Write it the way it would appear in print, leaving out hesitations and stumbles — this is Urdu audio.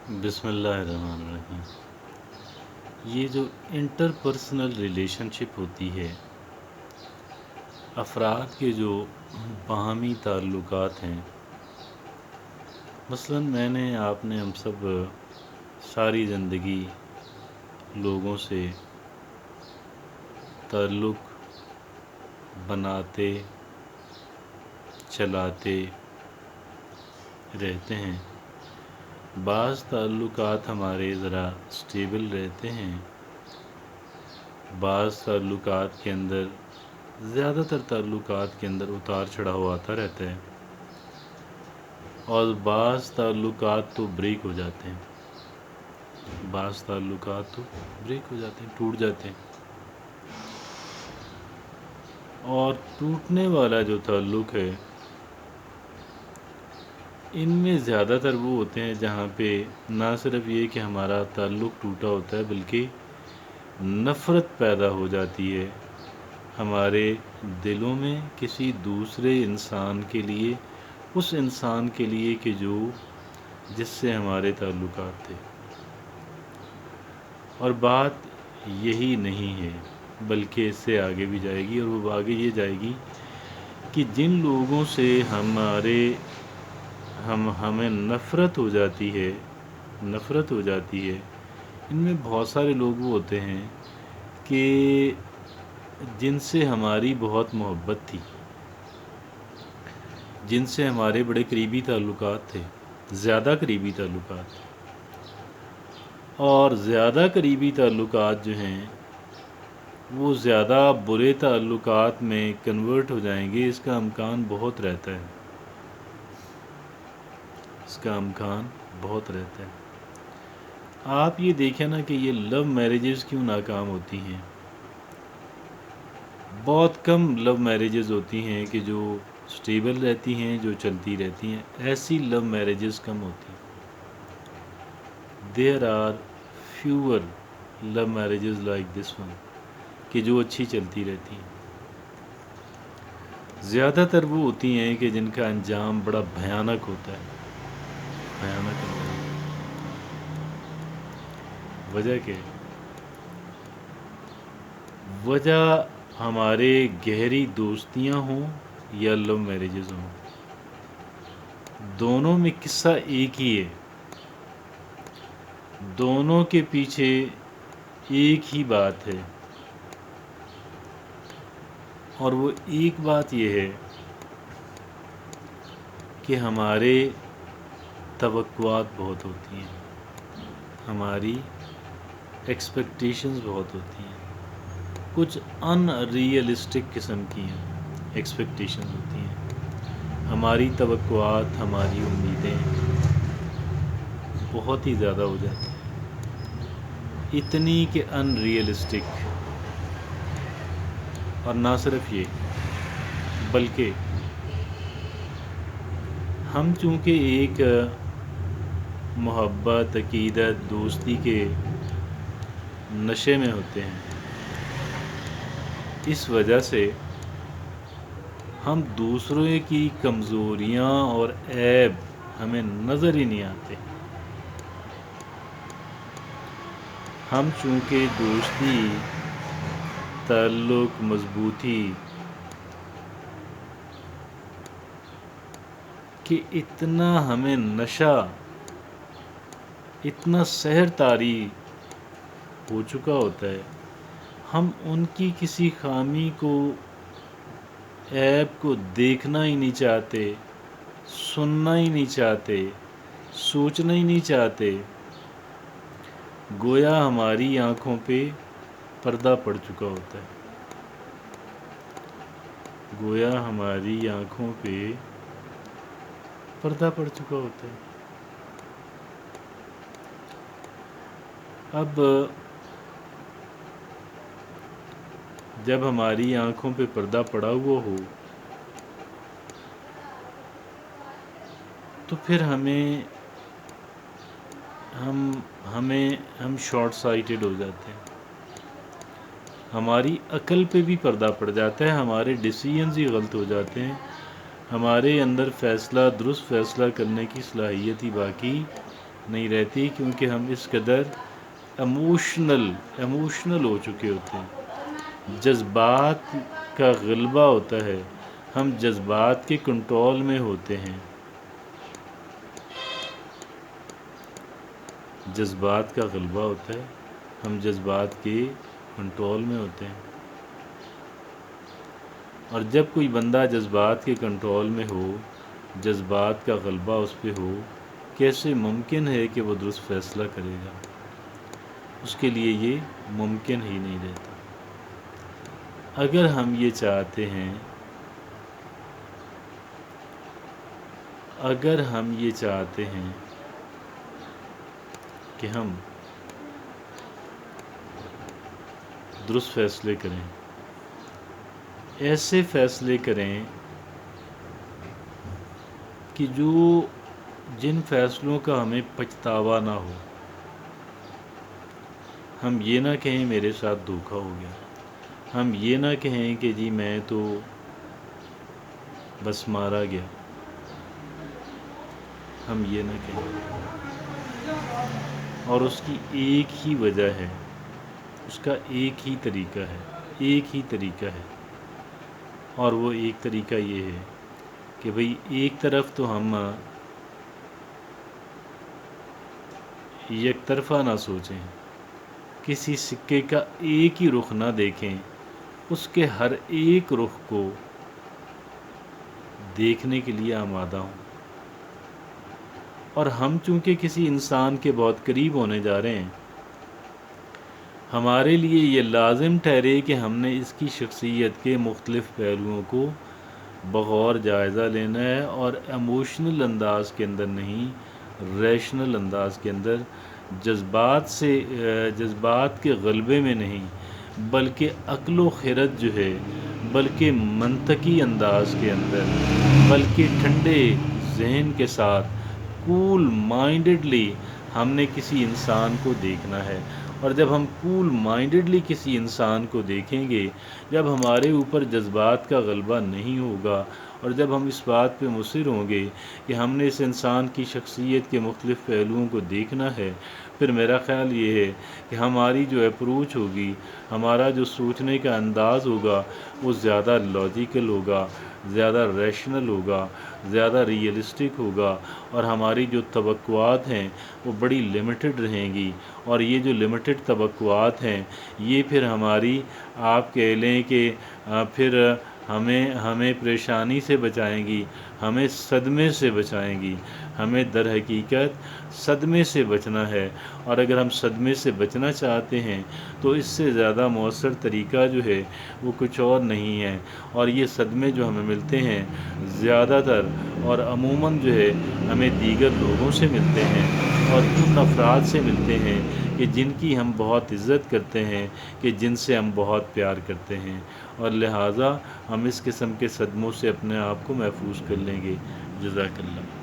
بسم اللہ الرحمن الرحیم۔ یہ جو انٹر پرسنل ریلیشن شپ ہوتی ہے، افراد کے جو باہمی تعلقات ہیں، مثلاً میں نے آپ نے ہم سب ساری زندگی لوگوں سے تعلق بناتے چلاتے رہتے ہیں۔ بعض تعلقات ہمارے ذرا سٹیبل رہتے ہیں، بعض تعلقات کے اندر زیادہ تر تعلقات کے اندر اتار چڑھاؤ آتا رہتا ہے، اور بعض تعلقات تو بریک ہو جاتے ہیں، بعض تعلقات تو بریک ہو جاتے ہیں، ٹوٹ جاتے ہیں۔ اور ٹوٹنے والا جو تعلق ہے، ان میں زیادہ تر وہ ہوتے ہیں جہاں پہ نہ صرف یہ کہ ہمارا تعلق ٹوٹا ہوتا ہے، بلکہ نفرت پیدا ہو جاتی ہے ہمارے دلوں میں کسی دوسرے انسان کے لیے، اس انسان کے لیے کہ جس سے ہمارے تعلقات تھے۔ اور بات یہی نہیں ہے، بلکہ اس سے آگے بھی جائے گی، اور وہ آگے یہ جائے گی کہ جن لوگوں سے ہمیں نفرت ہو جاتی ہے، ان میں بہت سارے لوگ وہ ہوتے ہیں کہ جن سے ہماری بہت محبت تھی، جن سے ہمارے بڑے قریبی تعلقات تھے، زیادہ قریبی تعلقات تھے، اور زیادہ قریبی تعلقات جو ہیں وہ زیادہ برے تعلقات میں کنورٹ ہو جائیں گے، اس کا امکان بہت رہتا ہے، آپ یہ دیکھیں نا کہ یہ لو میرجز کیوں ناکام ہوتی ہیں؟ بہت کم لو میرجز ہوتی ہیں کہ جو سٹیبل رہتی ہیں، جو چلتی رہتی ہیں، ایسی لو میرجز کم ہوتی ہیں۔ There are fewer love marriages like this one, کہ جو اچھی چلتی رہتی ہیں۔ زیادہ تر وہ ہوتی ہیں کہ جن کا انجام بڑا بھیانک ہوتا ہے، بھیانک ہوتا ہے۔ وجہ کیا ہے؟ وجہ ہمارے گہری دوستیاں ہوں یا لو میرجز ہوں، دونوں میں قصہ ایک ہی ہے، دونوں کے پیچھے ایک ہی بات ہے، اور وہ ایک بات یہ ہے کہ ہمارے توقعات بہت ہوتی ہیں، ہماری ایکسپیکٹیشنز بہت ہوتی ہیں، کچھ ان ریئلسٹک قسم کی ایکسپیکٹیشنز ہوتی ہیں، ہماری توقعات، ہماری امیدیں بہت ہی زیادہ ہو جاتی ہیں، اتنی کہ ان ریئلسٹک۔ اور نہ صرف یہ، بلکہ ہم چونکہ ایک محبت، عقیدت، دوستی کے نشے میں ہوتے ہیں، اس وجہ سے ہم دوسروں کی کمزوریاں اور عیب ہمیں نظر ہی نہیں آتے۔ ہم چونکہ دوستی، تعلق، مضبوطی کہ اتنا ہمیں نشہ، اتنا سحر طاری ہو چکا ہوتا ہے، ہم ان کی کسی خامی کو، عیب کو دیکھنا ہی نہیں چاہتے، سننا ہی نہیں چاہتے، سوچنا ہی نہیں چاہتے، گویا ہماری آنکھوں پہ پردہ پڑ چکا ہوتا ہے، گویا ہماری آنکھوں پہ پردہ پڑ چکا ہوتا ہے۔ اب جب ہماری آنکھوں پہ پردہ پڑا ہوا ہو تو پھر ہم شارٹ سائٹڈ ہو جاتے ہیں، ہماری عقل پہ بھی پردہ پڑ جاتا ہے، ہمارے ڈیسیژنز ہی غلط ہو جاتے ہیں، ہمارے اندر درست فیصلہ کرنے کی صلاحیت ہی باقی نہیں رہتی، کیونکہ ہم اس قدر ایموشنل ہو چکے ہوتے ہیں، جذبات کا غلبہ ہوتا ہے، ہم جذبات کے کنٹرول میں ہوتے ہیں، جذبات کا غلبہ ہوتا ہے، ہم جذبات کے کنٹرول میں ہوتے ہیں۔ اور جب کوئی بندہ جذبات کے کنٹرول میں ہو، جذبات کا غلبہ اس پہ ہو، کیسے ممکن ہے کہ وہ درست فیصلہ کرے گا؟ اس کے لیے یہ ممکن ہی نہیں رہتا۔ اگر ہم یہ چاہتے ہیں، اگر ہم یہ چاہتے ہیں کہ ہم درست فیصلے کریں، ایسے فیصلے کریں کہ جن فیصلوں کا ہمیں پچھتاوا نہ ہو، ہم یہ نہ کہیں میرے ساتھ دھوکا ہو گیا، ہم یہ نہ کہیں کہ جی میں تو بس مارا گیا، ہم یہ نہ کہیں۔ اور اس کی ایک ہی وجہ ہے، اس کا ایک ہی طریقہ ہے، ایک ہی طریقہ ہے، اور وہ ایک طریقہ یہ ہے کہ بھئی ایک طرف تو ہم یک طرفہ نہ سوچیں، کسی سکے کا ایک ہی رخ نہ دیکھیں، اس کے ہر ایک رخ کو دیکھنے کے لیے آمادہ ہوں۔ اور ہم چونکہ کسی انسان کے بہت قریب ہونے جا رہے ہیں، ہمارے لیے یہ لازم ٹھہرے کہ ہم نے اس کی شخصیت کے مختلف پہلوؤں کو بغور جائزہ لینا ہے، اور ایموشنل انداز کے اندر نہیں، ریشنل انداز کے اندر، جذبات کے غلبے میں نہیں، بلکہ عقل و خرد جو ہے، بلکہ منطقی انداز کے اندر، بلکہ ٹھنڈے ذہن کے ساتھ، کول مائنڈڈلی ہم نے کسی انسان کو دیکھنا ہے۔ اور جب ہم کول مائنڈڈلی کسی انسان کو دیکھیں گے، جب ہمارے اوپر جذبات کا غلبہ نہیں ہوگا، اور جب ہم اس بات پہ مصر ہوں گے کہ ہم نے اس انسان کی شخصیت کے مختلف پہلوؤں کو دیکھنا ہے، پھر میرا خیال یہ ہے کہ ہماری جو اپروچ ہوگی، ہمارا جو سوچنے کا انداز ہوگا، وہ زیادہ لاجیکل ہوگا، زیادہ ریشنل ہوگا، زیادہ ریئلسٹک ہوگا، اور ہماری جو توقعات ہیں وہ بڑی لمیٹڈ رہیں گی۔ اور یہ جو لمیٹڈ توقعات ہیں، یہ پھر ہماری، آپ کہہ لیں کہ پھر ہمیں پریشانی سے بچائیں گی، ہمیں صدمے سے بچائیں گی۔ ہمیں در حقیقت صدمے سے بچنا ہے، اور اگر ہم صدمے سے بچنا چاہتے ہیں تو اس سے زیادہ مؤثر طریقہ جو ہے وہ کچھ اور نہیں ہے۔ اور یہ صدمے جو ہمیں ملتے ہیں زیادہ تر اور عموماً جو ہے ہمیں دیگر لوگوں سے ملتے ہیں، اور ان افراد سے ملتے ہیں کہ جن کی ہم بہت عزت کرتے ہیں، کہ جن سے ہم بہت پیار کرتے ہیں، اور لہٰذا ہم اس قسم کے صدموں سے اپنے آپ کو محفوظ کر لیں گے۔ جزاک اللہ۔